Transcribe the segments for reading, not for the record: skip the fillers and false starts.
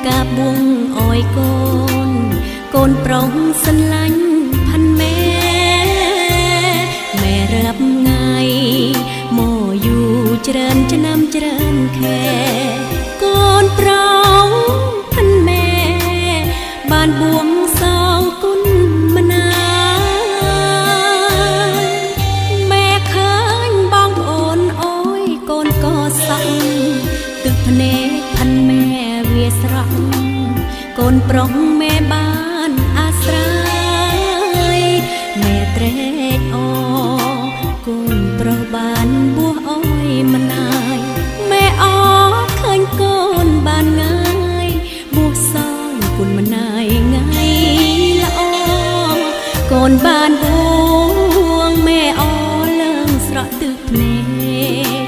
កាបួងអោយកូនប្រុសស្រឡាញ់ផាន់ម៉ែរាប់ថ្ងៃមកយូរច្រើនឆ្នាំច្រើនខែកូនប្រុសផាន់ម៉ែបានបួងសងគុណម្នាម៉ែឃើញបងប្អូនអើយកូនក៏សក់ទឹកភ្នែកផាន់ម៉ែវាស្រក់កូនប្រុសម៉ែបានអាស្រ័យម៉ែត្រេកអរកូនប្រុសបានបួសអើយម្នាយម៉ែអរឃើញកូនបានងាយបួសសងគុណម្នាយថ្ងៃល្អកូនបានបួងម៉ែអរលើងស្រក់ទឹកភ្នែក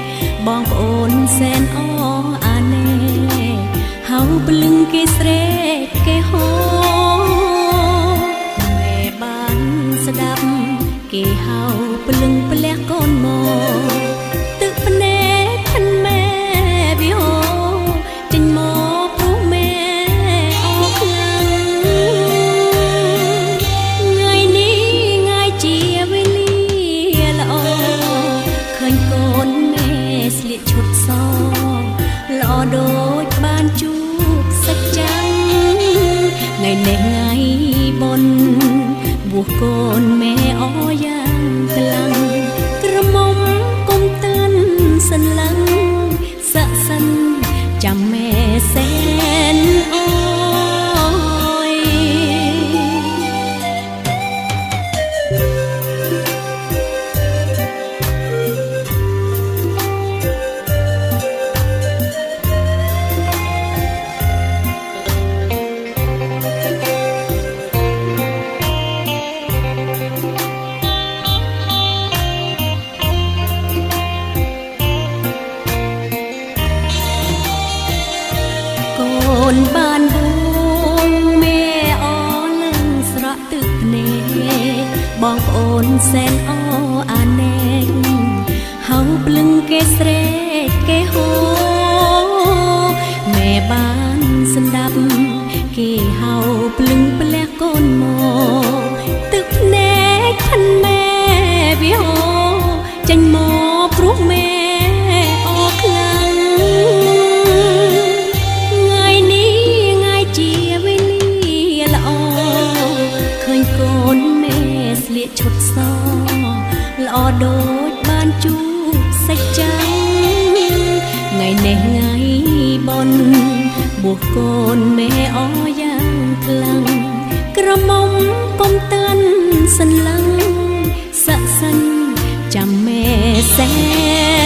បងប្អូនសែនអរអាណែហៅព្រលឹងគេស្រែកគេហោម៉ែបានស្ដាប់គេហៅព្រលឹងផ្លះកូនមកទឹកភ្នែកផាន់ម៉ែវាហូរចេញមកព្រោះម៉ែអរខ្លាំងថ្ងៃនេះថ្ងៃជាវេលាល្អឃើញកូនម៉ែស្លៀកឈុតសល្អដូចបានជួបសាច់ចាំងថ្ងៃនេះថ្ងៃបុណ្យបួសកូនម៉ែអរយ៉ាងខ្លាំងក្រមុំគុំទិនសន្លឹងស័ក្តិសិនចាំម៉ែសែនអើយកូនបានបួងម៉ែអរលើងស្រក់ទឹកភ្នែកបងប្អូនសែនអរអាណែកហៅព្រលឹងគេស្រែកគេហូម៉ែបានស្ដាប់គេហៅព្រលឹងផ្លះកូនមកទឹកភ្នែកផាន់ម៉ែវាហូចេញមកព្រោះម៉ែអរខ្លាំងកូនម៉ែស្លៀកឈុតសល្អដូចបានជួបសាច់ចាំងថ្ងៃនេះថ្ងៃបុណ្យបួសកូនម៉ែអរយ៉ាងខ្លាំងក្រមុំគុំទិនសន្លឹងស័ក្តិសិនចាំម៉ែសែ